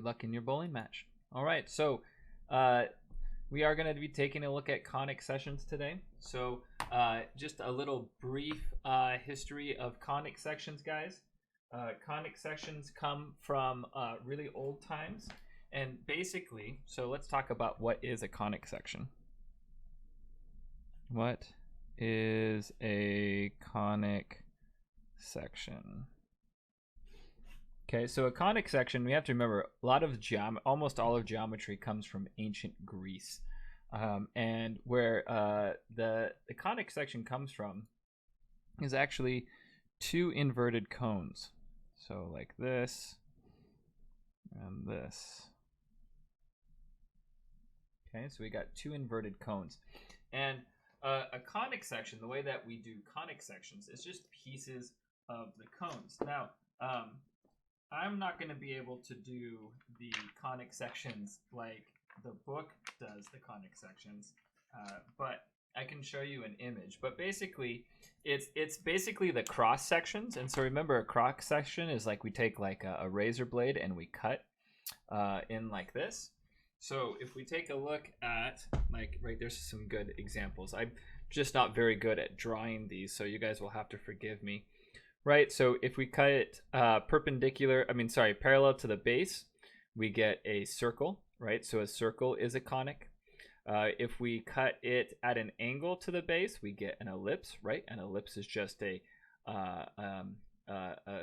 luck in your bowling match. All right, so we are going to be taking a look at conic sections today. So just a little brief history of conic sections, guys. Conic sections come from really old times. And basically, so let's talk about what is a conic section. What is a conic section? Okay, so a conic section, we have to remember a lot of almost all of geometry comes from ancient Greece. And where the conic section comes from is actually two inverted cones. So like this and this. Okay, so we got two inverted cones. And a conic section, the way that we do conic sections, is just pieces of the cones. Now, I'm not going to be able to do the conic sections like the book does the conic sections, but I can show you an image. But basically, it's basically the cross sections. And so remember, a cross section is like we take like a razor blade and we cut in like this. So if we take a look at, like, right, there's some good examples. I'm just not very good at drawing these, so you guys will have to forgive me. Right, so if we cut it parallel to the base, we get a circle, right? So a circle is a conic. If we cut it at an angle to the base, we get an ellipse, right? An ellipse is just a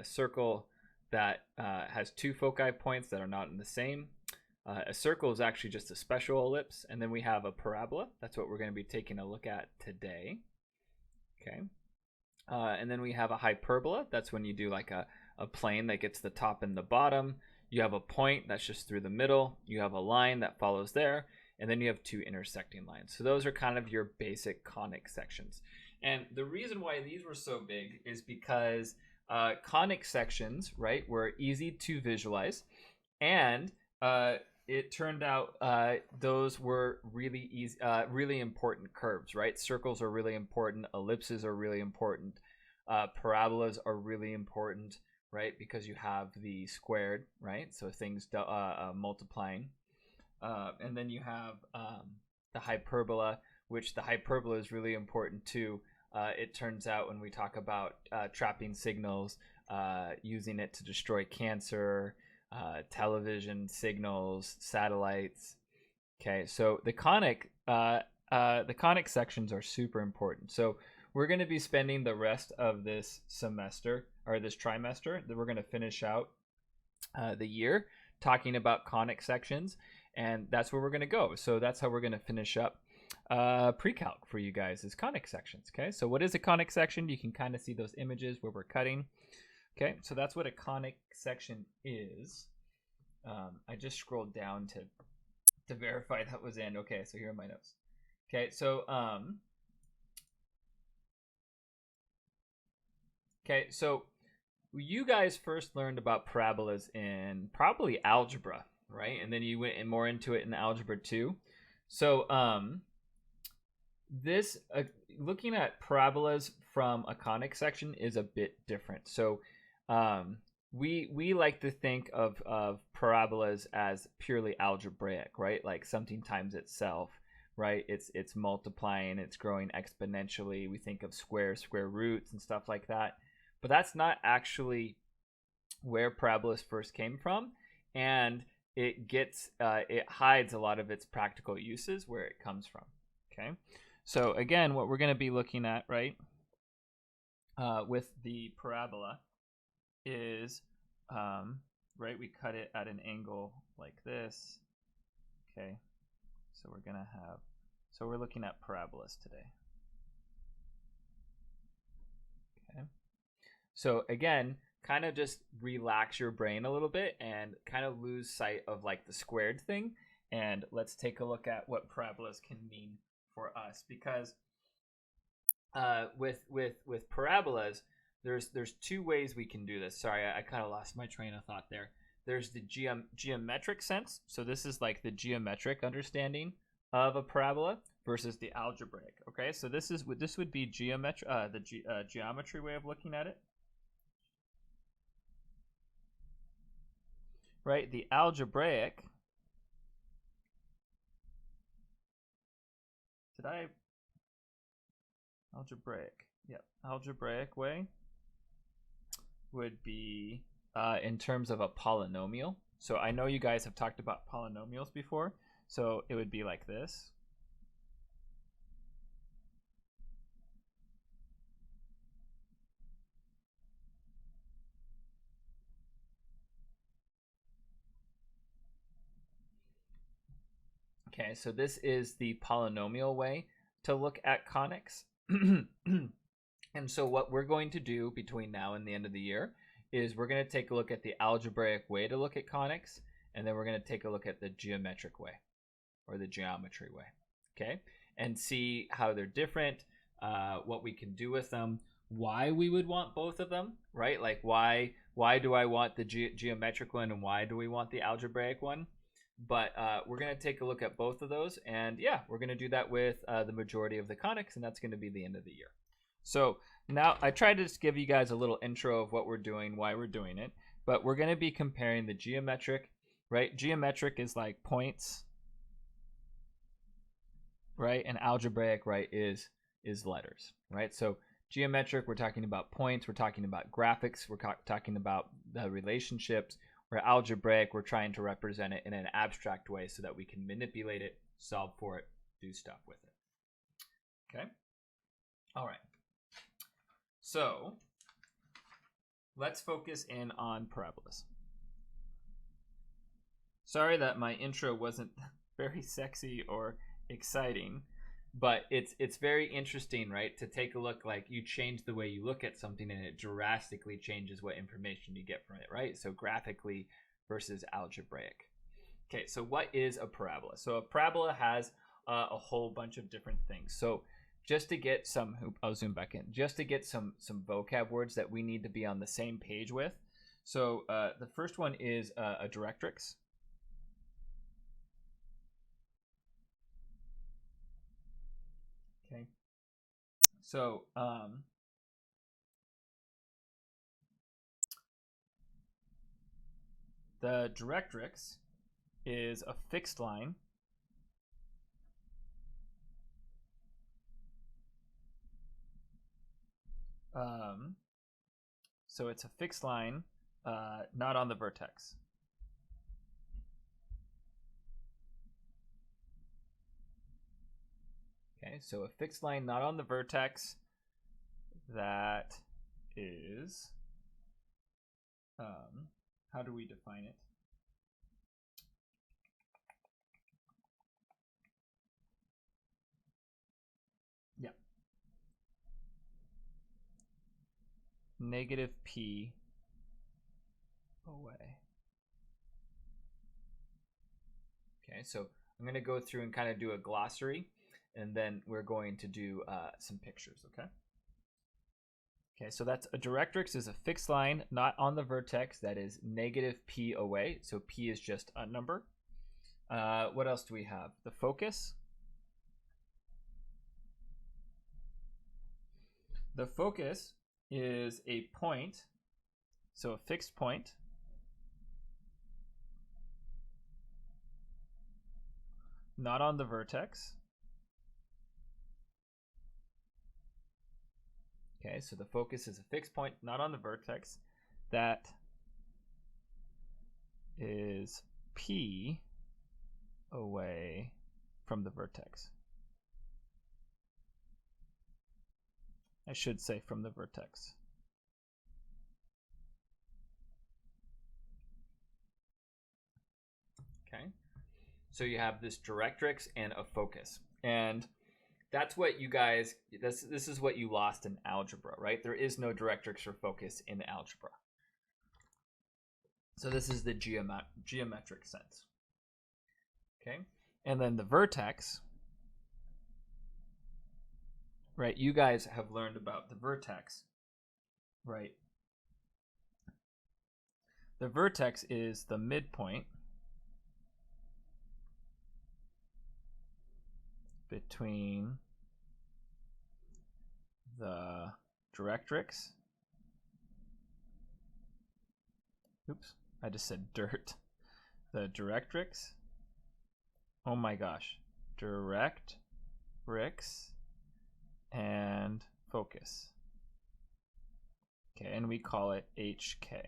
circle that has two foci points that are not in the same. A circle is actually just a special ellipse. And then we have a parabola. That's what we're going to be taking a look at today. Okay. And then we have a hyperbola. That's when you do like a plane that gets the top and the bottom. You have a point that's just through the middle. You have a line that follows there. And then you have two intersecting lines. So those are kind of your basic conic sections. And the reason why these were so big is because conic sections, right, were easy to visualize. And it turned out those were really easy, really important curves, right? Circles are really important. Ellipses are really important. Parabolas are really important, right? Because you have the squared, right? So things multiplying. And then you have the hyperbola, which the hyperbola is really important too. It turns out when we talk about trapping signals, using it to destroy cancer, television signals, satellites. Okay, so the conic sections are super important. So we're going to be spending the rest of this semester, or this trimester, that we're going to finish out the year talking about conic sections, and that's where we're going to go. So that's how we're going to finish up pre-calc for you guys, is conic sections. Okay, so what is a conic section? You can kind of see those images where we're cutting. Okay, so that's what a conic section is. I just scrolled down to verify that was in. Okay, so here are my notes. Okay, so you guys first learned about parabolas in probably algebra, right? And then you went more into it in algebra 2. So this looking at parabolas from a conic section is a bit different. So we like to think of parabolas as purely algebraic, right? Like something times itself, right? It's multiplying, it's growing exponentially. We think of square roots and stuff like that. But that's not actually where parabolas first came from, and it hides a lot of its practical uses where it comes from. Okay, so again, what we're going to be looking at, right, with the parabola is, right, we cut it at an angle like this. Okay, so we're looking at parabolas today. Okay, so again, kind of just relax your brain a little bit and kind of lose sight of like the squared thing, and let's take a look at what parabolas can mean for us. Because with parabolas, there's two ways we can do this. Sorry, I kind of lost my train of thought there. There's the geometric sense. So this is like the geometric understanding of a parabola versus the algebraic. Okay, so this would be the geometry way of looking at it. right? The algebraic, algebraic, yep, algebraic way would be in terms of a polynomial. So I know you guys have talked about polynomials before, so it would be like this. Okay, so this is the polynomial way to look at conics. And so what we're going to do between now and the end of the year is we're going to take a look at the algebraic way to look at conics, and then we're going to take a look at the geometric way, or the geometry way, okay? And see how they're different, what we can do with them, why we would want both of them, right? Like why do I want the geometric one and why do we want the algebraic one? But we're going to take a look at both of those, and yeah, we're going to do that with the majority of the conics, and that's going to be the end of the year. So now I tried to just give you guys a little intro of what we're doing, why we're doing it, but we're going to be comparing the geometric, right? Geometric is like points, right? And algebraic, right, is letters, right? So geometric, we're talking about points, we're talking about graphics, we're talking about the relationships. Where algebraic, we're trying to represent it in an abstract way so that we can manipulate it, solve for it, do stuff with it. Okay? All right. So let's focus in on parabolas. Sorry that my intro wasn't very sexy or exciting, but it's very interesting, right? To take a look, like you change the way you look at something and it drastically changes what information you get from it, right? So graphically versus algebraic. Okay, so what is a parabola? So a parabola has a whole bunch of different things. So just to get some, I'll zoom back in, just to get some vocab words that we need to be on the same page with. So the first one is a directrix. Okay. So the directrix is a fixed line so it's a fixed line not on the vertex. Okay, so a fixed line not on the vertex, that is how do we define it? Yeah. Negative p away. Okay, so I'm going to go through and kind of do a glossary, and then we're going to do some pictures, okay? Okay, so that's a directrix is a fixed line not on the vertex that is negative p away. So p is just a number. What else do we have? The focus. The focus is a point, so a fixed point, not on the vertex. Okay, so the focus is a fixed point, not on the vertex, that is p away from the vertex. I should say from the vertex. Okay, so you have this directrix and a focus, and that's what you guys, this is what you lost in algebra, right? There is no directrix or focus in algebra. So this is the geometric sense. Okay, and then the vertex, right? You guys have learned about the vertex, right? The vertex is the midpoint between the directrix. Oops, I just said dirt. the directrix. Oh my gosh. Directrix and focus. Okay, and we call it HK.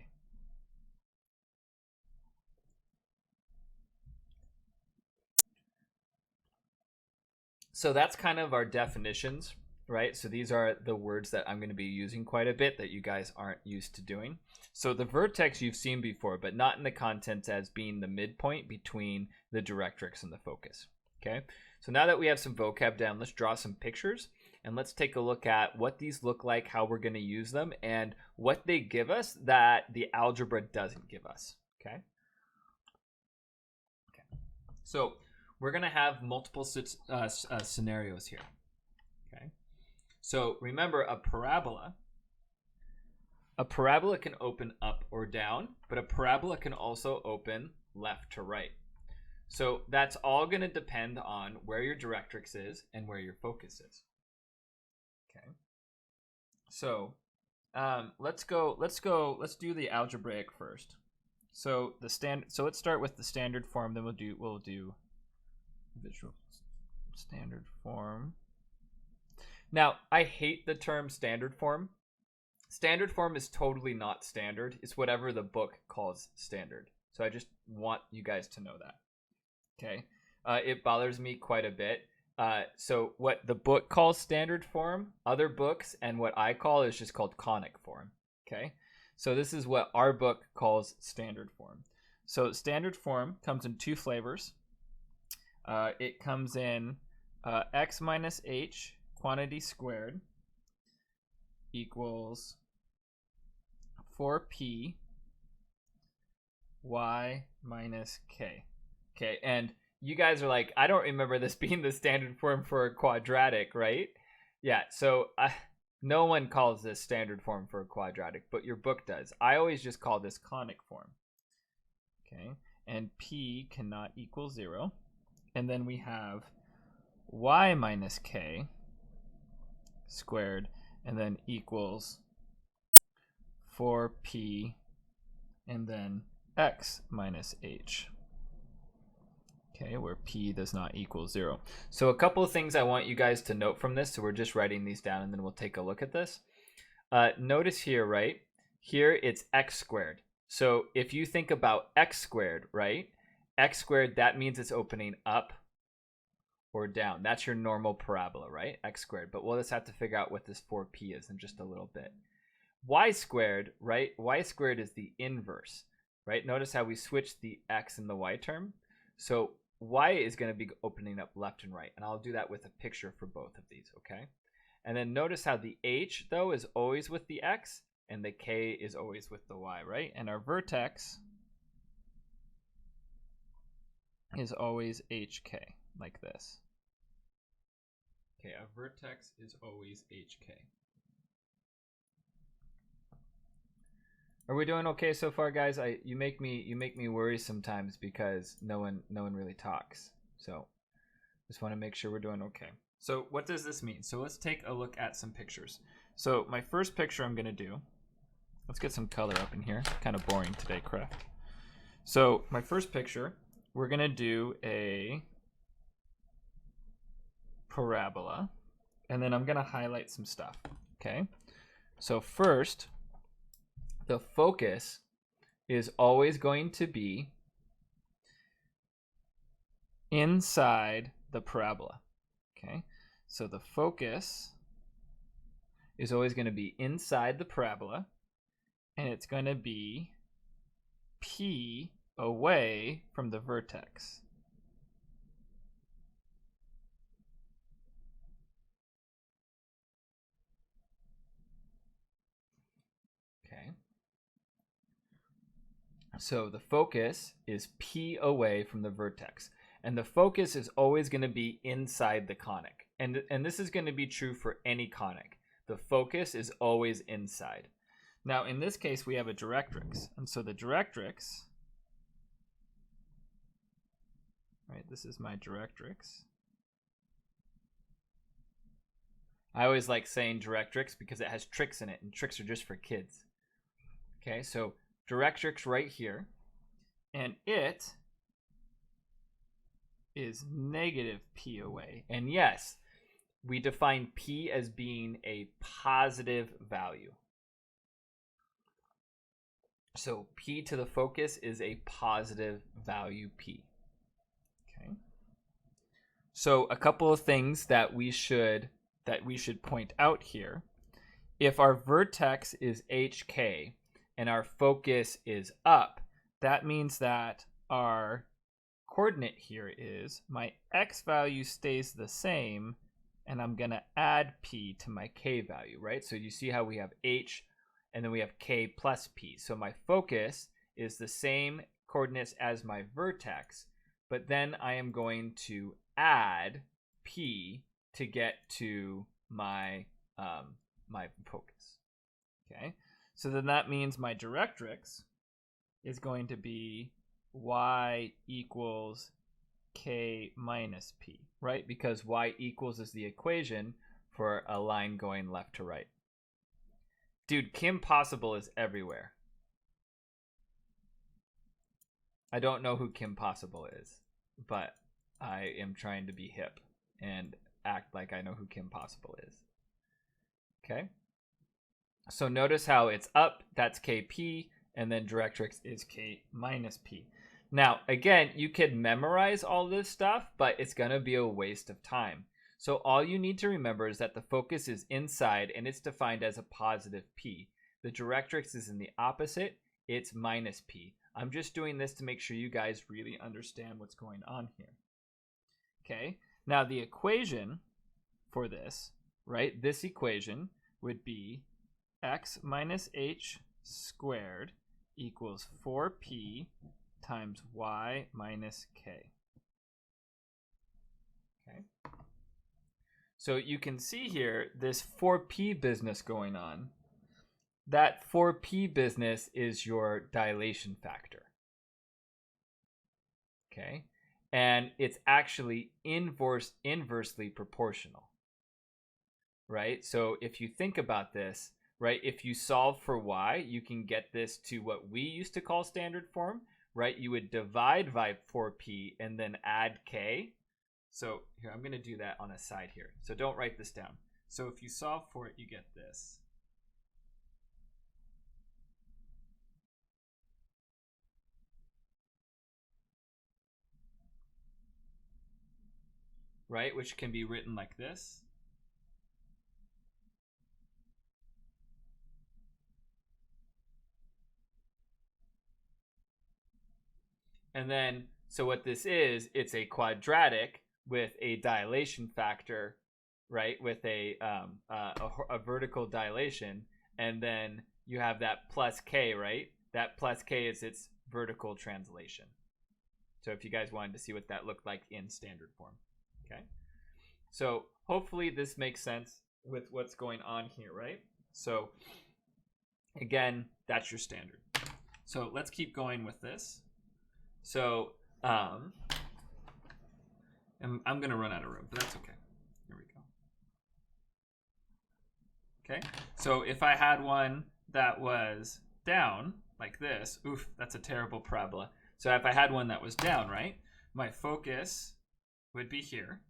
So that's kind of our definitions, right? So these are the words that I'm going to be using quite a bit that you guys aren't used to doing. So the vertex you've seen before, but not in the content as being the midpoint between the directrix and the focus. Okay, so now that we have some vocab down, let's draw some pictures and let's take a look at what these look like, how we're going to use them, and what they give us that the algebra doesn't give us. Okay. So we're going to have multiple scenarios here. Okay. So remember, a parabola can open up or down, but a parabola can also open left to right. So that's all going to depend on where your directrix is and where your focus is. Okay. So let's do the algebraic first. So let's start with the standard form, then we'll do visual standard form. Now, I hate the term standard form. Standard form is totally not standard. It's whatever the book calls standard. So I just want you guys to know that. Okay. It bothers me quite a bit. So what the book calls standard form, other books, and what I call is just called conic form. Okay. So this is what our book calls standard form. So standard form comes in two flavors. It comes in x minus h quantity squared equals 4p y minus k. Okay, and you guys are like, I don't remember this being the standard form for a quadratic, right? Yeah, so no one calls this standard form for a quadratic, but your book does. I always just call this conic form. Okay, and p cannot equal 0. And then we have y minus k squared, and then equals 4p, and then x minus h. Okay, where p does not equal 0. So a couple of things I want you guys to note from this. So we're just writing these down, and then we'll take a look at this. Notice here, right? Here it's x squared. So if you think about x squared, right? X squared, that means it's opening up or down. That's your normal parabola, right? X squared. But we'll just have to figure out what this 4p is in just a little bit. Y squared, right? Y squared is the inverse, right? Notice how we switched the x and the y term. So y is going to be opening up left and right. And I'll do that with a picture for both of these, okay? And then notice how the h, though, is always with the x, and the k is always with the y, right? And our vertex is always hk, like this. Okay, our vertex is always hk. Are we doing okay so far, guys? You make me worry sometimes because no one really talks. So just want to make sure we're doing okay. So what does this mean? So let's take a look at some pictures. So my first picture I'm gonna do. Let's get some color up in here. Kind of boring today, craft. So my first picture, we're gonna do a parabola, and then I'm gonna highlight some stuff. Okay. So first, the focus is always going to be inside the parabola. Okay, so the focus is always going to be inside the parabola, and it's going to be p away from the vertex. Okay. So the focus is p away from the vertex. And the focus is always going to be inside the conic. And this is going to be true for any conic. The focus is always inside. Now, in this case, we have a directrix. And so the directrix, right, this is my directrix. I always like saying directrix because it has tricks in it, and tricks are just for kids. Okay, so directrix right here. And it is negative p away. And yes, we define p as being a positive value. So p to the focus is a positive value p. Okay. So a couple of things that we should point out here. If our vertex is hk and our focus is up, that means that our coordinate here is my x value stays the same, and I'm going to add p to my k value, right? So you see how we have h and then we have k plus p. So my focus is the same coordinates as my vertex, but then I am going to add p to get to my my focus. Okay, so then that means my directrix is going to be y equals k minus p, right? Because y equals is the equation for a line going left to right. Dude, Kim Possible is everywhere. I don't know who Kim Possible is, but I am trying to be hip and act like I know who Kim Possible is. Okay. So notice how it's up, that's kp, and then directrix is k minus p. Now, again, you could memorize all this stuff, but it's going to be a waste of time. So all you need to remember is that the focus is inside and it's defined as a positive p. The directrix is in the opposite, it's minus p. I'm just doing this to make sure you guys really understand what's going on here. Okay, now the equation for this, right, this equation would be x minus h squared equals 4p times y minus k. Okay. So you can see here this 4p business going on. That 4p business is your dilation factor. Okay. And it's actually inversely proportional. Right? So if you think about this, right, if you solve for y, you can get this to what we used to call standard form, right? You would divide by 4p and then add k. So here, I'm going to do that on a side here. So don't write this down. So if you solve for it, you get this. Right? Which can be written like this. And then, so what this is, it's a quadratic with a dilation factor, right? With a vertical dilation, and then you have that plus k, right? That plus k is its vertical translation. So if you guys wanted to see what that looked like in standard form, okay? So hopefully this makes sense with what's going on here, right? So again, that's your standard. So let's keep going with this. So I'm going to run out of room, but that's okay. Here we go. Okay, so if I had one that was down like this, oof, that's a terrible parabola. So if I had one that was down, right, my focus would be here.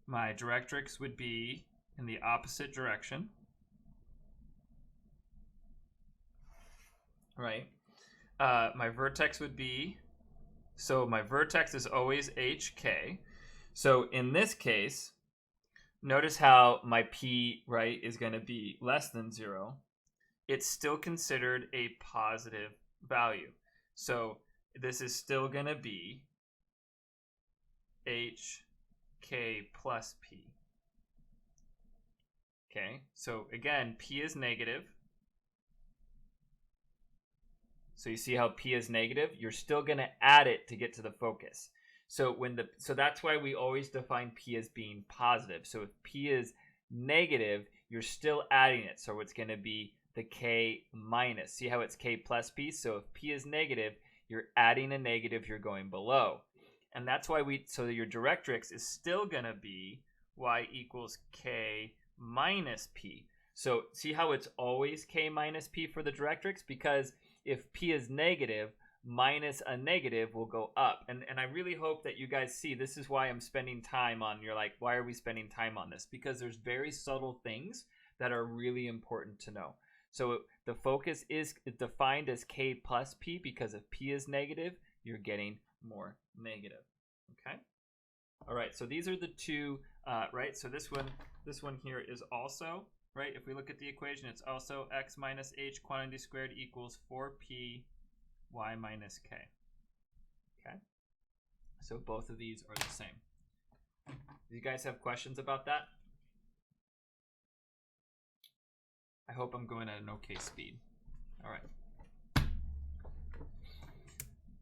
My directrix would be in the opposite direction. Right. My vertex would be, so my vertex is always hk. So in this case, notice how my p, right, is going to be less than 0. It's still considered a positive value. So this is still going to be hk plus p. Okay, so again, p is negative. So you see how p is negative? You're still going to add it to get to the focus. So that's why we always define p as being positive. So if p is negative, you're still adding it. So it's going to be the k minus. See how it's k plus p? So if p is negative, you're adding a negative, you're going below. And that's why so your directrix is still going to be y equals k minus p. So see how it's always k minus p for the directrix? Because if p is negative, minus a negative will go up. And I really hope that you guys see this is why I'm spending time on, you're like, why are we spending time on this? Because there's very subtle things that are really important to know. So the focus is defined as k plus p, because if p is negative, you're getting more negative. Okay. All right. So these are the two, right? So this one here is also, right? If we look at the equation, it's also x minus h quantity squared equals 4p y minus k. Okay. So both of these are the same. Do you guys have questions about that? I hope I'm going at an okay speed. All right.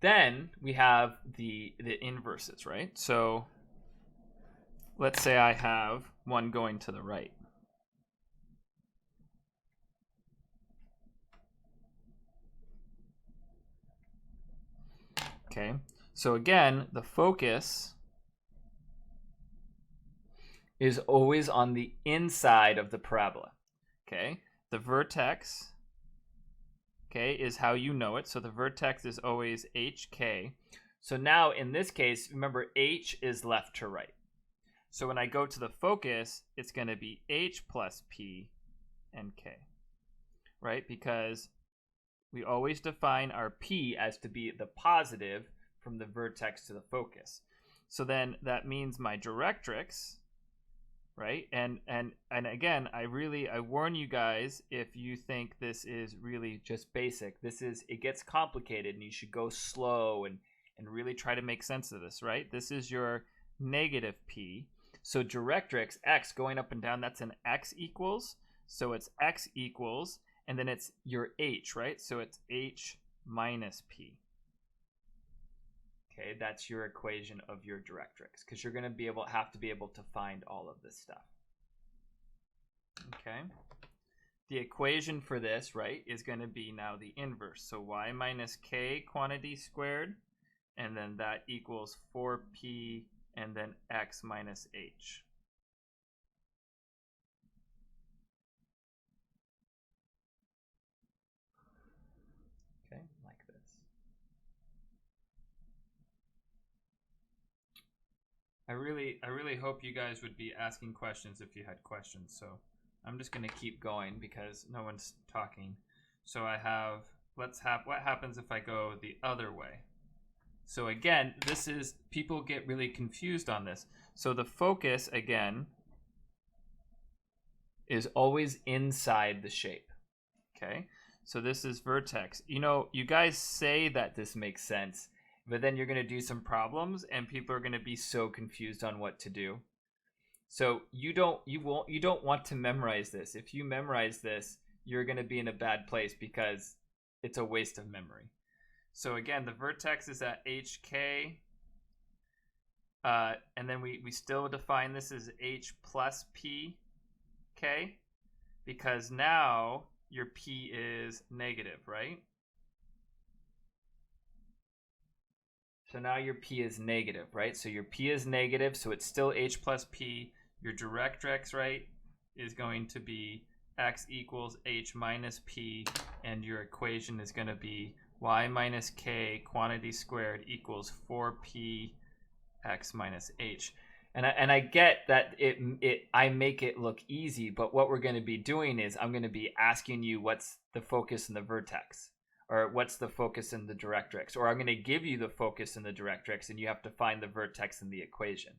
Then we have the inverses, right? So let's say I have one going to the right. Okay, so again, the focus is always on the inside of the parabola. Okay, the vertex, okay, is how you know it. So the vertex is always hk. So now in this case, remember h is left to right. So when I go to the focus, it's going to be h plus p and k, right? Because we always define our p as to be the positive from the vertex to the focus. So then that means my directrix, right? And again, I warn you guys, if you think this is really just basic, it gets complicated, and you should go slow and really try to make sense of this, right? This is your negative p. So directrix, x going up and down, that's an x equals. So it's x equals, and then it's your h, right? So it's h minus p. Okay, that's your equation of your directrix, because you're going to have to be able to find all of this stuff. Okay, the equation for this, right, is going to be now the inverse. So y minus k quantity squared, and then that equals 4p, and then x minus h. Okay, like this. I really hope you guys would be asking questions if you had questions. So I'm just going to keep going because no one's talking. So I have, what happens if I go the other way? So again, people get really confused on this. So the focus, again, is always inside the shape. Okay, so this is vertex. You know, you guys say that this makes sense, but then you're going to do some problems and people are going to be so confused on what to do. So you don't want to memorize this. If you memorize this, you're going to be in a bad place because it's a waste of memory. So again, the vertex is at hk, and then we still define this as h plus p k, because now your p is negative, right? So now your p is negative, right? So your p is negative, so it's still h plus p. Your directrix, right, is going to be x equals h minus p, and your equation is going to be y minus k quantity squared equals 4p x minus h. And I get that I make it look easy, but what we're going to be doing is I'm going to be asking you what's the focus in the vertex, or what's the focus in the directrix, or I'm going to give you the focus in the directrix and you have to find the vertex in the equation.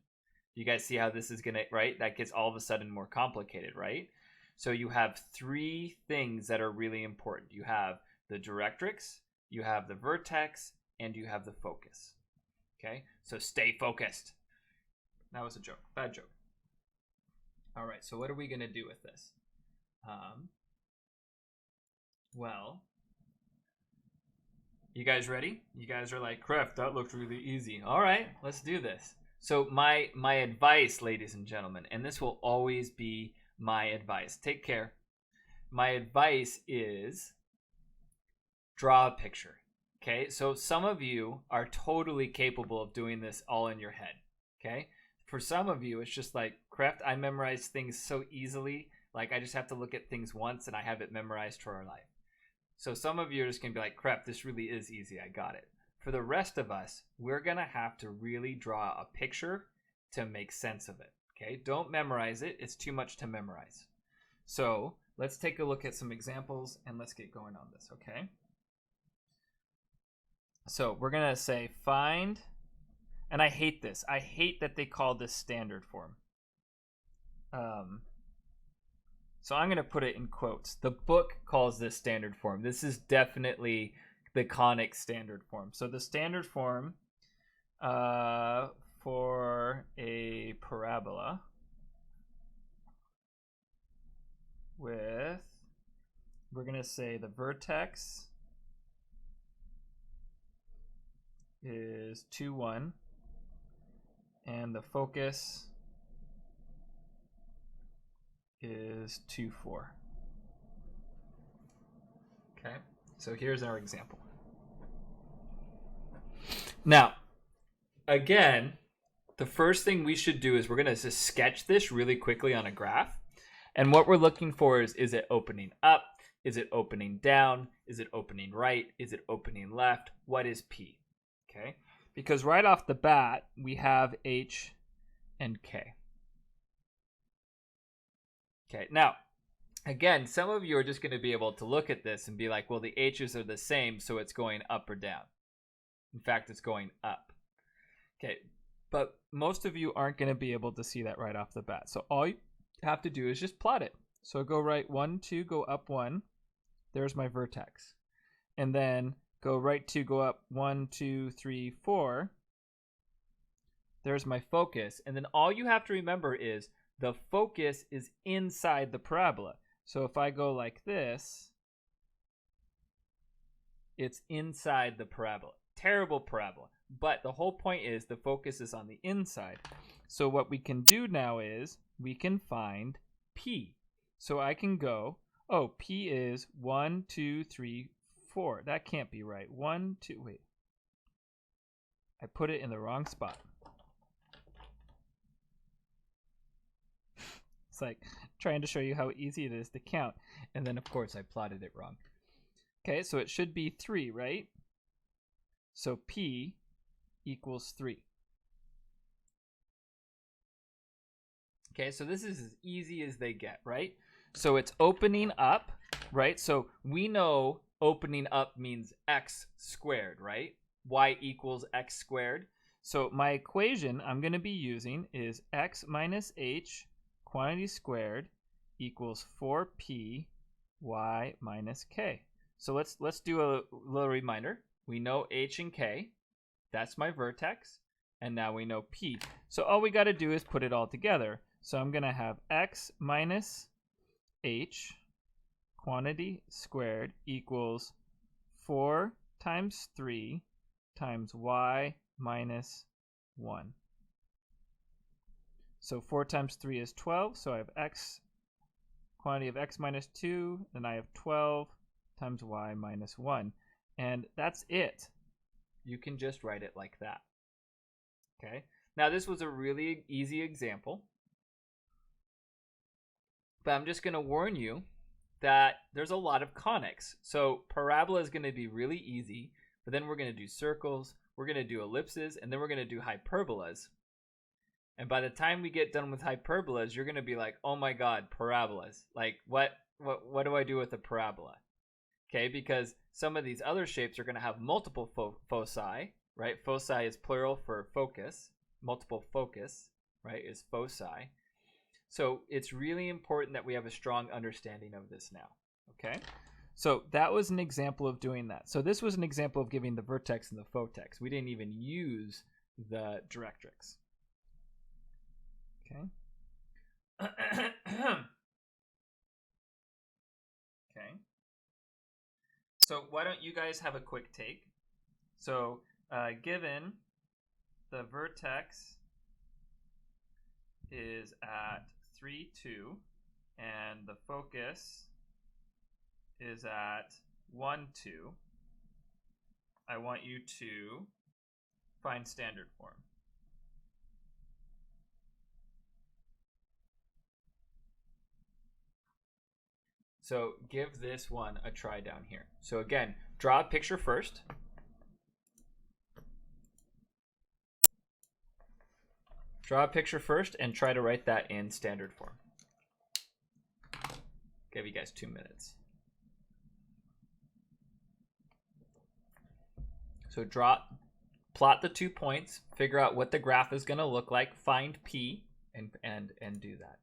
You guys see how this is going to, right? That gets all of a sudden more complicated, right? So you have three things that are really important. You have the directrix, you have the vertex, and you have the focus. Okay, so stay focused. That was a joke, bad joke. All right, so what are we gonna do with this? Well, you guys ready? You guys are like, Kreft, that looked really easy. All right, let's do this. So my advice, ladies and gentlemen, and this will always be my advice. Take care. My advice is draw a picture. Okay, so some of you are totally capable of doing this all in your head. Okay, for some of you, it's just like, Kreft, I memorize things so easily. Like, I just have to look at things once and I have it memorized for our life. So some of you are just going to be like, Kreft, this really is easy. I got it. for the rest of us, we're going to have to really draw a picture to make sense of it. Okay, don't memorize it. It's too much to memorize. So let's take a look at some examples and let's get going on this, okay? So we're going to say find, and I hate this. I hate that they call this standard form. So I'm going to put it in quotes. The book calls this standard form. This is definitely the Conic standard form. So the standard form for a parabola with, we're going to say the vertex is 2, 1, and the focus is 2, 4. Okay, so here's our example. Now, again, the first thing we should do is we're going to just sketch this really quickly on a graph. And what we're looking for is it opening up? Is it opening down? Is it opening right? Is it opening left? What is P? Okay, because right off the bat, we have H and K. Okay, now, again, some of you are just going to be able to look at this and be like, well, the H's are the same, so it's going up or down. In fact, it's going up. Okay, but most of you aren't going to be able to see that right off the bat. So all you have to do is just plot it. So go right 1, 2, go up 1. There's my vertex. And then go right 2, go up 1, 2, 3, 4. There's my focus. And then all you have to remember is the focus is inside the parabola. So if I go like this, it's inside the parabola. Terrible parabola. But the whole point is the focus is on the inside. So what we can do now is we can find P. So I can go, oh, P is 1, 2, 3, 4. That can't be right. 1, 2, wait. I put it in the wrong spot. It's like trying to show you how easy it is to count. And then, of course, I plotted it wrong. Okay, so it should be 3, right? So P equals 3. Okay, so this is as easy as they get, right? So it's opening up, right? So we know opening up means x squared, right? Y equals x squared. So my equation I'm going to be using is x minus h quantity squared equals 4p y minus k. So let's do a little reminder. We know h and k. That's my vertex. And now we know p. So all we got to do is put it all together. So I'm going to have x minus h quantity squared equals 4 times 3 times y minus 1. So 4 times 3 is 12. So I have x, quantity of x minus 2. Then I have 12 times y minus 1. And that's it. You can just write it like that. Okay. Now this was a really easy example. But I'm just going to warn you that there's a lot of conics. So parabola is going to be really easy, but then we're going to do circles, we're going to do ellipses, and then we're going to do hyperbolas. And by the time we get done with hyperbolas, you're going to be like, oh my God, parabolas. Like, what do I do with a parabola? Okay, because some of these other shapes are going to have multiple foci, right? Foci is plural for focus. Multiple focus, right, is foci. So it's really important that we have a strong understanding of this now, okay? So that was an example of doing that. So this was an example of giving the vertex and the photex. We didn't even use the directrix. Okay. Okay. So why don't you guys have a quick take? So given the vertex is at 3, 2, and the focus is at 1, 2, I want you to find standard form. So give this one a try down here. So again, draw a picture first. Draw a picture first and try to write that in standard form. Give you guys 2 minutes. So plot the 2 points, figure out what the graph is going to look like, find P, and do that.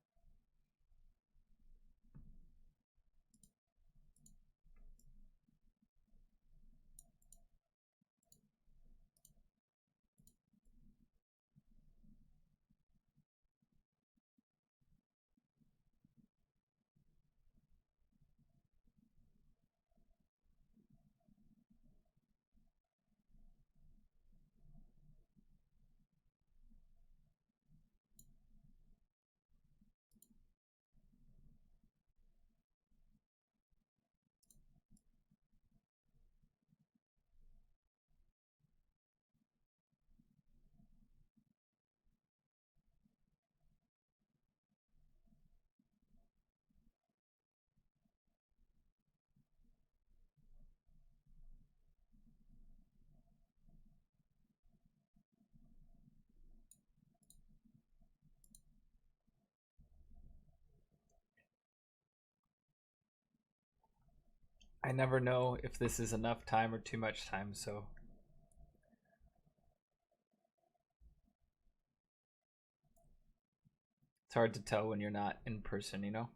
I never know if this is enough time or too much time, so it's hard to tell when you're not in person, you know?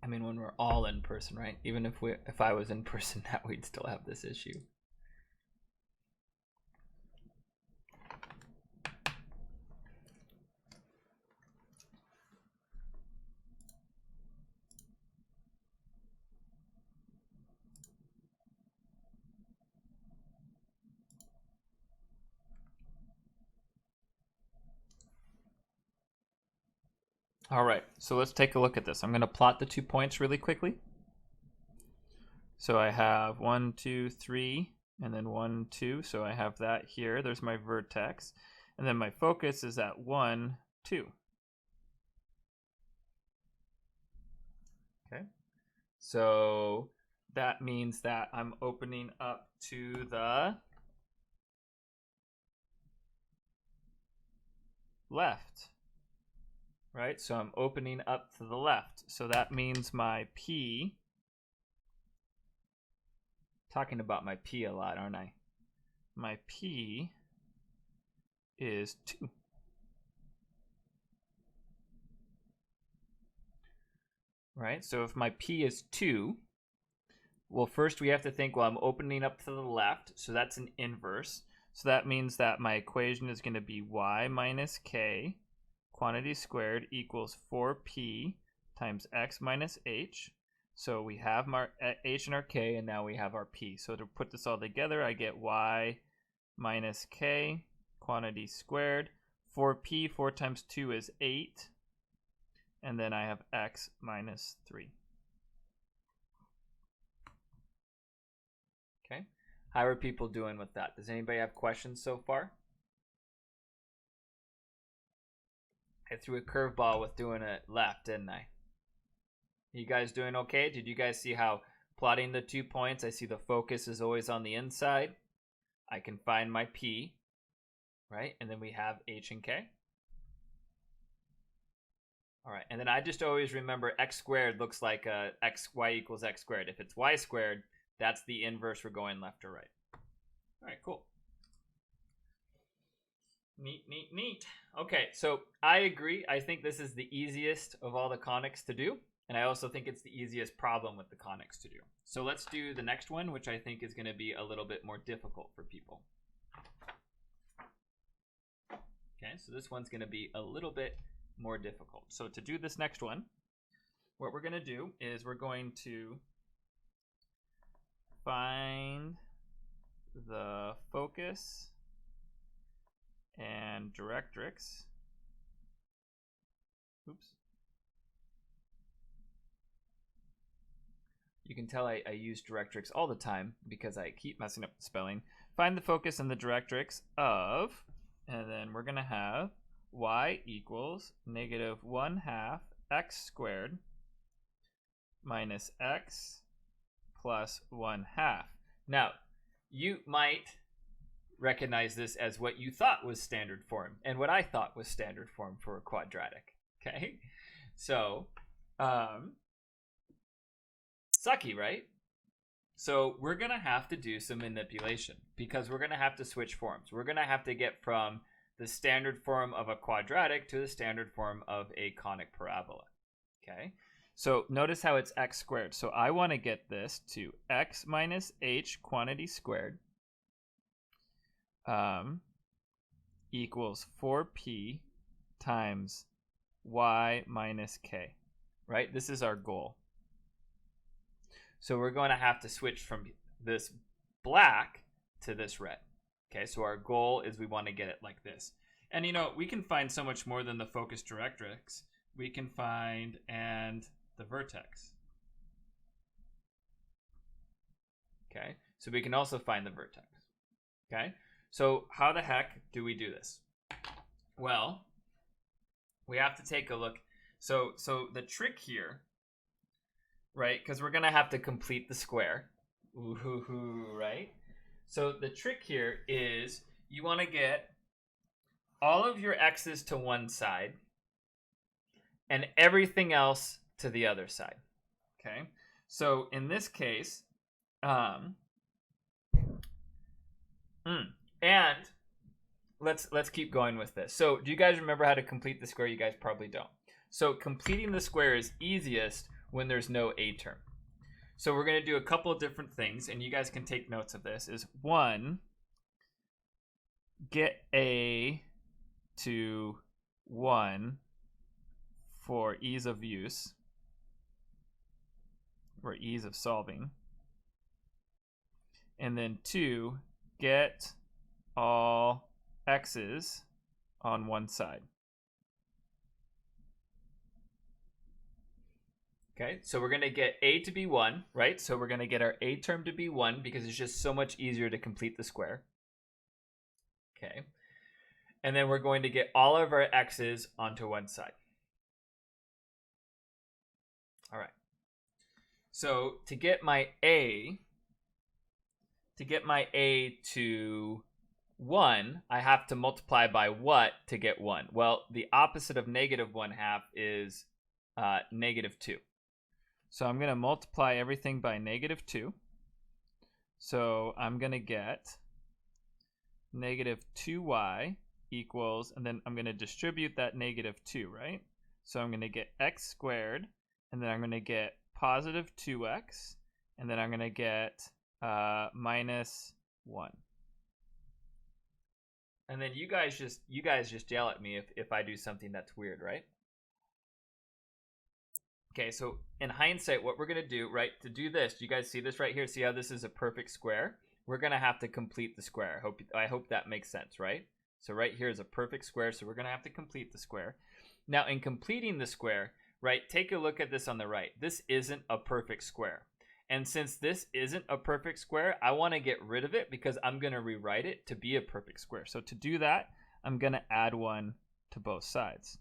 I mean, when we're all in person, right? Even if I was in person, that we'd still have this issue. All right, so let's take a look at this. I'm going to plot the 2 points really quickly. So I have 1, 2, 3, and then 1, 2. So I have that here. There's my vertex. And then my focus is at 1, 2. Okay. So that means that I'm opening up to the left. Right? So I'm opening up to the left. So that means my P, talking about my P a lot, aren't I? My P is 2. Right? So if my P is 2, well, first we have to think, well, I'm opening up to the left, so that's an inverse. So that means that my equation is going to be y minus k quantity squared equals 4p times x minus h. So we have our h and our k, and now we have our p. So to put this all together, I get y minus k quantity squared. 4p, 4 times 2 is 8. And then I have x minus 3. Okay. How are people doing with that? Does anybody have questions so far? I threw a curveball with doing it left, didn't I? You guys doing okay? Did you guys see how plotting the 2 points, I see the focus is always on the inside. I can find my P, right? And then we have H and K. All right, and then I just always remember x squared looks like y equals x squared. If it's y squared, that's the inverse for going left or right. All right, cool. Neat, neat, neat. Okay, so I agree. I think this is the easiest of all the conics to do. And I also think it's the easiest problem with the conics to do. So let's do the next one, which I think is going to be a little bit more difficult for people. Okay, so this one's going to be a little bit more difficult. So to do this next one, what we're going to do is we're going to find the focus and directrix. Oops. You can tell I use directrix all the time because I keep messing up the spelling. Find the focus and the directrix of, and then we're going to have y equals negative 1/2 x squared minus x plus 1/2. Now, you might recognize this as what you thought was standard form and what I thought was standard form for a quadratic. Okay, so sucky, right? So we're going to have to do some manipulation because we're going to have to switch forms. We're going to have to get from the standard form of a quadratic to the standard form of a conic parabola. Okay, so notice how it's x squared. So I want to get this to x minus h quantity squared equals 4p times y minus k, right? This is our goal. So we're going to have to switch from this black to this red. Okay, so our goal is we want to get it like this. And you know, we can find so much more than the focus directrix. We can find and the vertex. Okay, so we can also find the vertex. Okay, so how the heck do we do this? Well, we have to take a look. So the trick here, right? Because we're gonna have to complete the square. Ooh, right? So the trick here is you want to get all of your x's to one side and everything else to the other side. Okay. So in this case, and let's keep going with this. So do you guys remember how to complete the square? You guys probably don't. So completing the square is easiest when there's no a term. So we're going to do a couple of different things, and you guys can take notes of this. Is one, get a to 1 for ease of use, or ease of solving. And then 2, get all x's on one side. Okay, so we're going to get a to be 1, right? So we're going to get our a term to be 1 because it's just so much easier to complete the square. Okay, and then we're going to get all of our x's onto one side. All right, so to get my a to 1, I have to multiply by what to get 1? Well, the opposite of -1/2 is -2. So I'm going to multiply everything by -2. So I'm going to get -2y equals, and then I'm going to distribute that -2, right? So I'm going to get x squared, and then I'm going to get positive 2x, and then I'm going to get -1. And then you guys just yell at me if I do something that's weird, right? Okay, so in hindsight, what we're going to do, right, to do this, do you guys see this right here? See how this is a perfect square? We're going to have to complete the square. I hope that makes sense, right? So right here is a perfect square, so we're going to have to complete the square. Now, in completing the square, right, take a look at this on the right. This isn't a perfect square. And since this isn't a perfect square, I want to get rid of it because I'm going to rewrite it to be a perfect square. So to do that, I'm going to add 1 to both sides.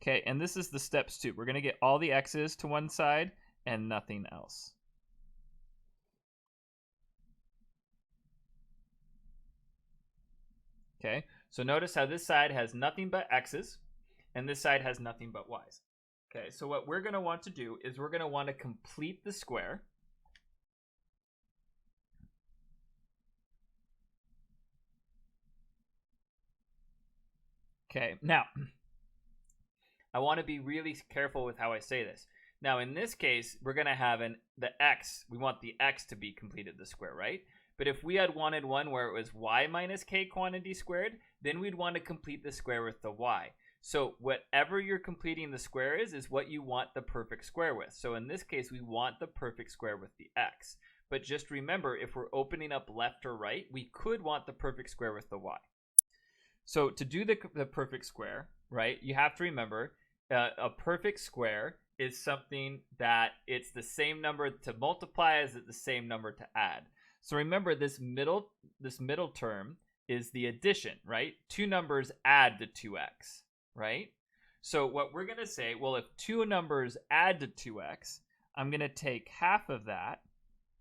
Okay, and this is the steps too. We're going to get all the x's to one side and nothing else. Okay, so notice how this side has nothing but x's and this side has nothing but y's. Okay, so what we're going to want to do is we're going to want to complete the square. Okay, now I want to be really careful with how I say this. Now, in this case, we're going to have the x. We want the x to be completed the square, right? But if we had wanted one where it was y minus k quantity squared, then we'd want to complete the square with the y. So whatever you're completing the square is what you want the perfect square with. So in this case, we want the perfect square with the x. But just remember, if we're opening up left or right, we could want the perfect square with the y. So to do the perfect square, right, you have to remember a perfect square is something that it's the same number to multiply as it's the same number to add. So remember, this middle term is the addition, right? Two numbers add to 2x, right? So what we're going to say, well, if two numbers add to 2x, I'm going to take half of that,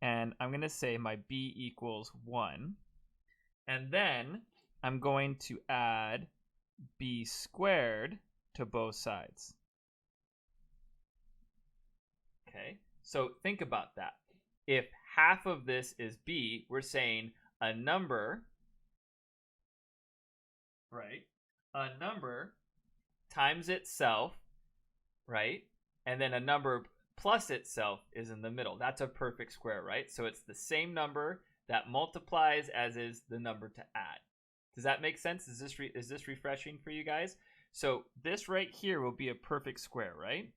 and I'm going to say my b equals 1. And then I'm going to add b squared to both sides. Okay, so think about that. If half of this is b, we're saying a number, right? A number times itself, right? And then a number plus itself is in the middle. That's a perfect square, right? So it's the same number that multiplies as is the number to add. Does that make sense? Is this refreshing for you guys? So this right here will be a perfect square, right?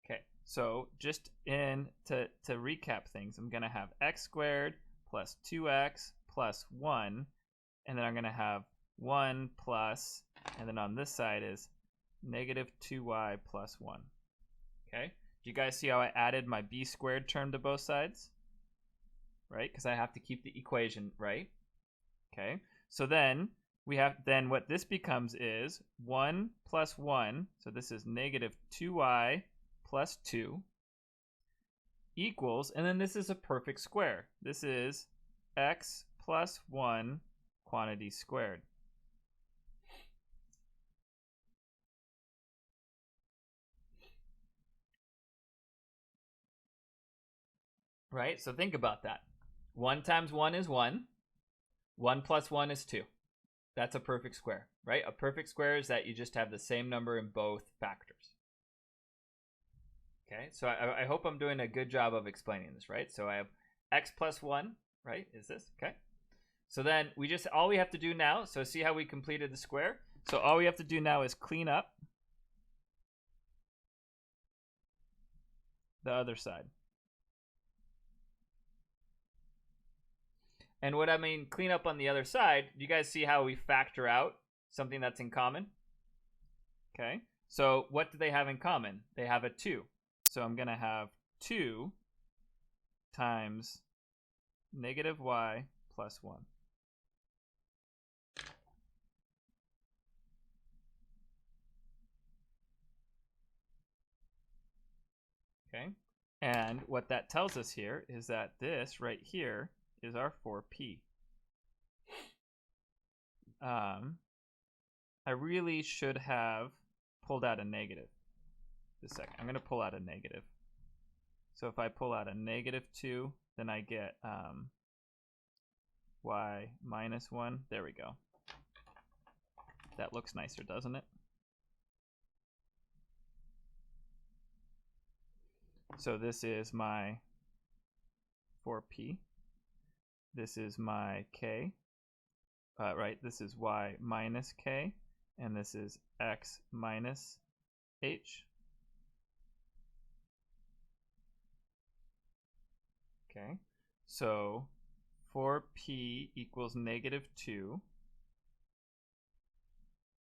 Okay, so just to recap things, I'm going to have x squared plus 2x plus 1, and then I'm going to have 1 plus, and then on this side is negative 2y plus 1. Okay, do you guys see how I added my b squared term to both sides? Right, because I have to keep the equation, right? Okay, so then then what this becomes is 1 plus 1, so this is negative 2y plus 2 equals, and then this is a perfect square. This is x plus 1 quantity squared. Right, so think about that. 1 times 1 is 1. 1 plus 1 is 2. That's a perfect square, right? A perfect square is that you just have the same number in both factors. Okay, so I hope I'm doing a good job of explaining this, right? So I have x plus 1, right, is this, okay? So then all we have to do now, so see how we completed the square? So all we have to do now is clean up the other side. And what I mean clean up on the other side, do you guys see how we factor out something that's in common? Okay, so what do they have in common? They have a 2. So I'm going to have 2 times negative y plus 1. Okay, and what that tells us here is that this right here is our 4p. I really should have pulled out a negative. Just a second, I'm going to pull out a negative. So if I pull out a negative 2, then I get y minus 1. There we go. That looks nicer, doesn't it? So this is my 4p. This is my k. Right, this is y minus k, and this is x minus h. Okay, so 4p equals negative 2.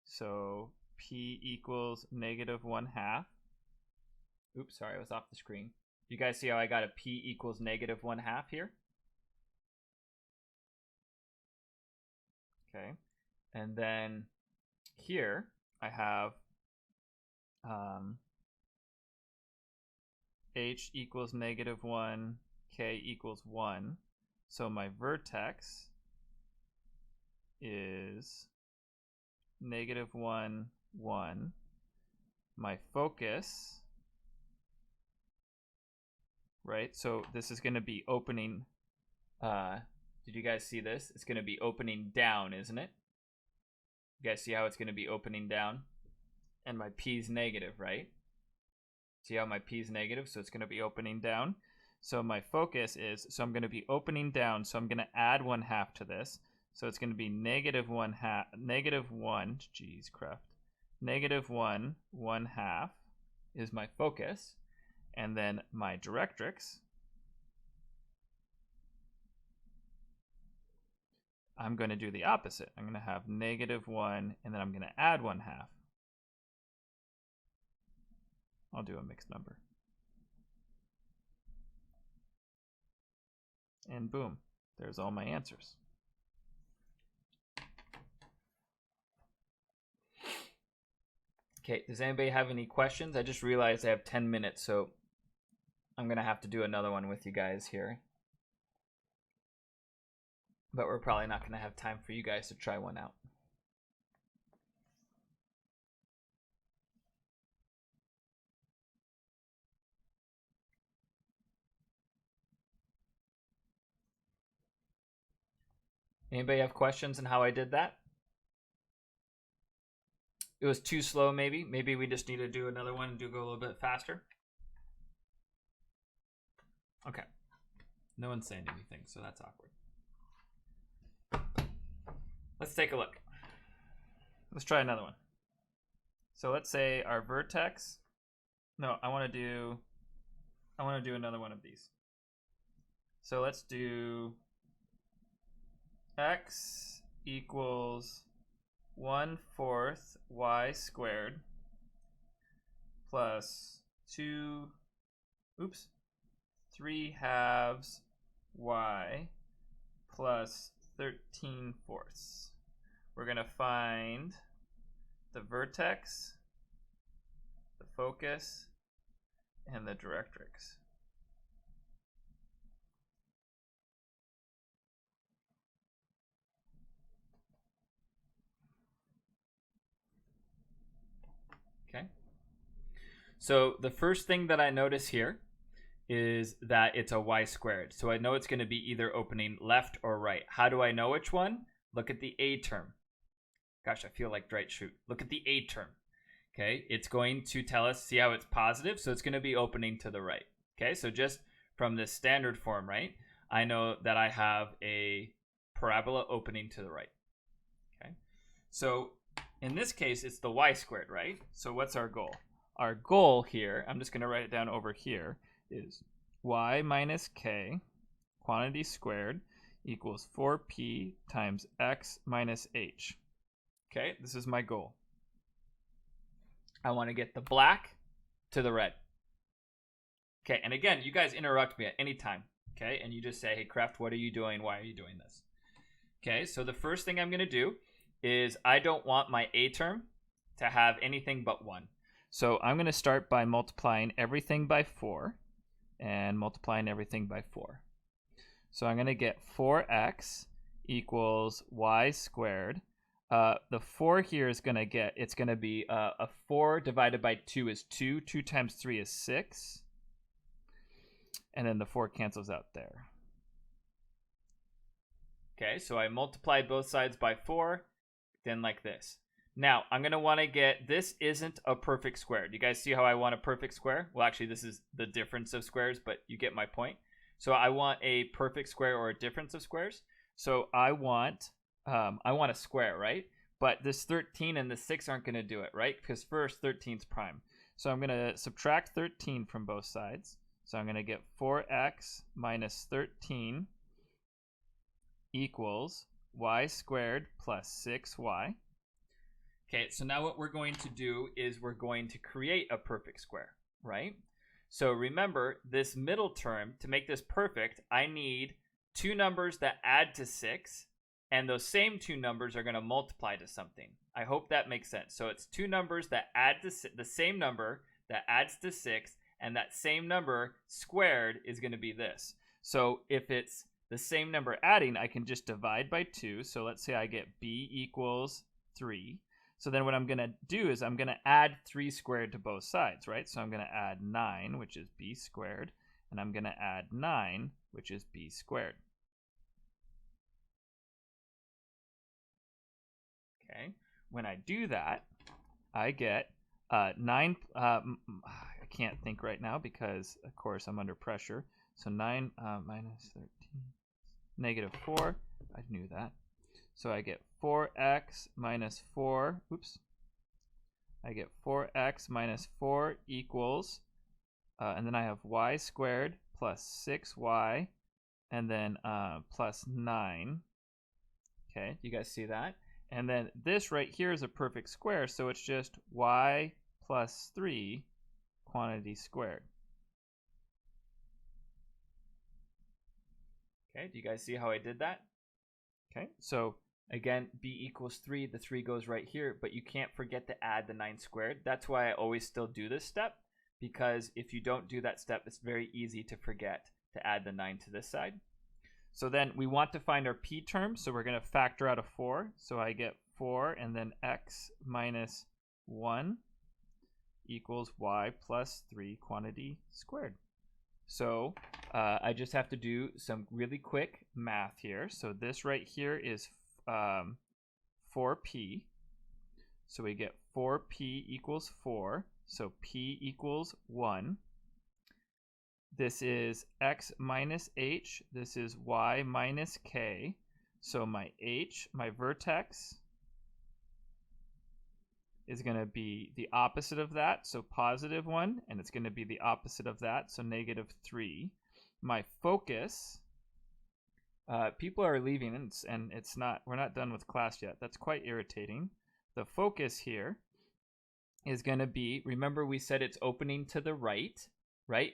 So p equals negative 1/2. Oops, sorry, I was off the screen. You guys see how I got a p equals negative 1/2 here? Okay, and then here I have h equals negative 1, k equals 1. So my vertex is negative 1, 1. My focus, right? So this is going to be opening. Did you guys see this? It's going to be opening down, isn't it? You guys see how it's going to be opening down? And my p is negative, right? See how my p is negative? So it's going to be opening down. So my focus is, so I'm going to be opening down. So I'm going to add 1/2 to this. So it's going to be negative 1/2, negative 1, geez, craft. Negative 1, 1/2 is my focus. And then my directrix, I'm going to do the opposite. I'm going to have negative 1, and then I'm going to add 1/2. I'll do a mixed number. And boom, there's all my answers. Okay, does anybody have any questions? I just realized I have 10 minutes, so I'm going to have to do another one with you guys here. but we're probably not going to have time for you guys to try one out. Anybody have questions on how I did that? It was too slow, maybe. Maybe we just need to do another one and go a little bit faster. Okay. No one's saying anything, so that's awkward. Let's take a look. Let's try another one. So let's say our vertex. No, I want to do another one of these. So let's do x equals 1/4 y squared plus 3/2 y plus 13/4. We're going to find the vertex, the focus, and the directrix. Okay. So the first thing that I notice here is that it's a y squared. So I know it's going to be either opening left or right. How do I know which one? Look at the A term. Gosh, I feel like Dwight Schrute. Look at the A term. Okay, it's going to tell us, see how it's positive? So it's going to be opening to the right. Okay, so just from this standard form, right, I know that I have a parabola opening to the right. Okay, so in this case, it's the y squared, right? So what's our goal? Our goal here, I'm just going to write it down over here, is y minus k, quantity squared, equals 4p times x minus h. Okay, this is my goal. I want to get the black to the red. Okay, and again, you guys interrupt me at any time. Okay, and you just say, hey, Kraft, what are you doing? Why are you doing this? Okay, so the first thing I'm going to do is I don't want my A term to have anything but 1. So I'm going to start by multiplying everything by 4 and multiplying everything by 4. So I'm going to get 4x equals y squared. The 4 here is going to get, it's going to be a 4 divided by 2 is 2. 2 times 3 is 6. And then the 4 cancels out there. Okay, so I multiplied both sides by 4, then like this. Now, I'm going to want to get, this isn't a perfect square. Do you guys see how I want a perfect square? Well, actually, this is the difference of squares, but you get my point. So I want a perfect square or a difference of squares. So I want a square, right? But this 13 and the 6 aren't going to do it, right? Because first, 13 is prime. So I'm going to subtract 13 from both sides. So I'm going to get 4x minus 13 equals y squared plus 6y. Okay, so now what we're going to do is we're going to create a perfect square, right? So remember, this middle term, to make this perfect, I need two numbers that add to 6, and those same two numbers are going to multiply to something. I hope that makes sense. So it's two numbers that add to the same number that adds to 6, and that same number squared is going to be this. So if it's the same number adding, I can just divide by 2. So let's say I get b equals 3. So then what I'm going to do is I'm going to add 3 squared to both sides, right? So I'm going to add 9, which is b squared, and I'm going to add 9, which is b squared. Okay, when I do that, I get 9, I can't think right now because, of course, I'm under pressure. So 9 minus 13, negative 4, I knew that. So I get 4x minus 4, oops. I get 4x minus 4 equals, and then I have y squared plus 6y, and then plus 9. Okay, you guys see that? And then this right here is a perfect square, so it's just y plus 3 quantity squared. Okay, do you guys see how I did that? Okay, so again, b equals 3, the 3 goes right here, but you can't forget to add the 9 squared. That's why I always still do this step, because if you don't do that step, it's very easy to forget to add the 9 to this side. So then we want to find our p term, so we're going to factor out a 4. So I get 4 and then x minus 1 equals y plus 3 quantity squared. So I just have to do some really quick math here. So this right here is 4p. So we get 4p equals 4. So p equals 1. This is x minus h. This is y minus k. So my h, my vertex, is going to be the opposite of that, so positive 1, and it's going to be the opposite of that, so negative 3. My focus, people are leaving, and it's not, we're not done with class yet. That's quite irritating. The focus here is going to be, remember we said it's opening to the right,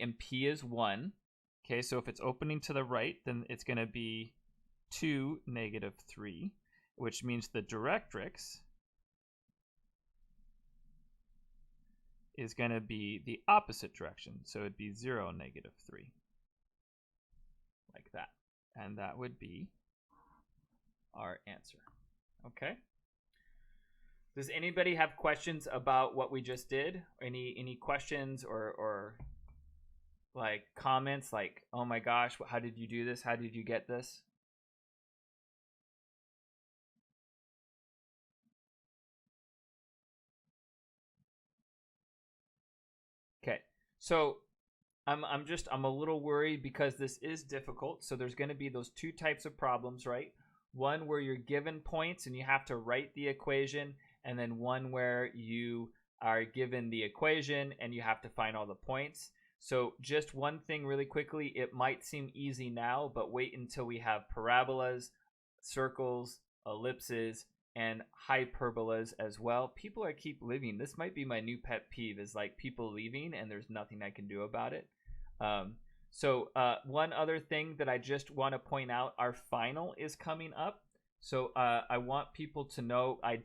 and p is 1. Okay, so if it's opening to the right, then it's going to be 2, negative 3, which means the directrix is going to be the opposite direction. So it'd be 0, negative 3. Like that. And that would be our answer. Okay? Does anybody have questions about what we just did? Any questions or like comments like, oh my gosh, how did you do this? How did you get this? Okay, so I'm a little worried because this is difficult. So there's going to be those two types of problems, right? One where you're given points and you have to write the equation, and then one where you are given the equation and you have to find all the points. So just one thing really quickly, it might seem easy now, but wait until we have parabolas, circles, ellipses, and hyperbolas as well. People are keep leaving. This might be my new pet peeve, is like people leaving and there's nothing I can do about it. So one other thing that I just want to point out, our final is coming up. So I want people to know I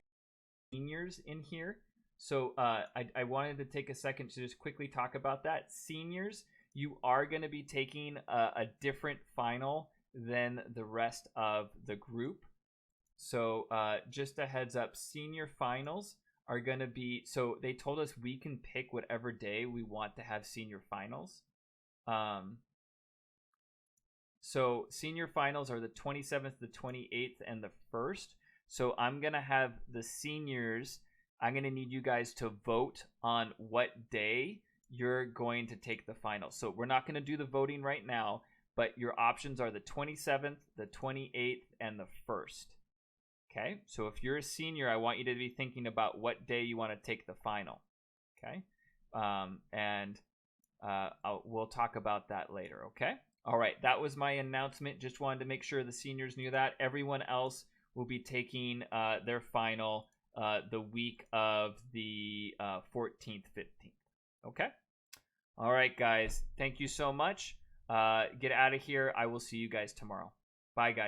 seniors in here. So I wanted to take a second to just quickly talk about that. Seniors, you are going to be taking a different final than the rest of the group. So just a heads up, senior finals are going to be, so they told us we can pick whatever day we want to have senior finals. So senior finals are the 27th, the 28th, and the 1st. So I'm going to have the seniors, I'm going to need you guys to vote on what day you're going to take the final. So we're not going to do the voting right now, but your options are the 27th, the 28th, and the 1st. Okay, so if you're a senior, I want you to be thinking about what day you want to take the final. Okay, we'll talk about that later. Okay, all right, that was my announcement. Just wanted to make sure the seniors knew that. Everyone else will be taking their final the week of the 14th, 15th. Okay, all right, guys, thank you so much. Get out of here. I will see you guys tomorrow. Bye, guys.